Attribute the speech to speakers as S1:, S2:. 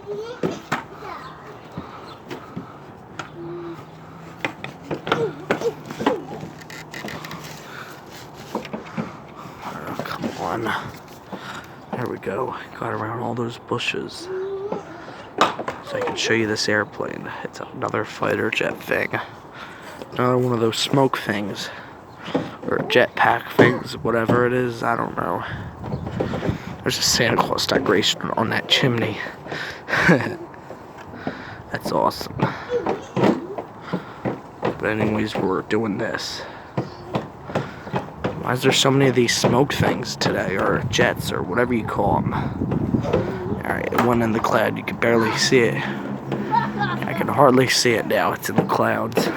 S1: Oh, come on. There we go. Got around all those bushes. So I can show you this airplane. It's another fighter jet thing. Another one of those smoke things. Or jetpack things, whatever it is, I don't know. There's a Santa Claus decoration on that chimney. That's awesome. But anyways, we're doing this. Why is there so many of these smoke things today, or jets, or whatever you call them? Alright, it went in the cloud. You can barely see it. I can hardly see it now. It's in the clouds.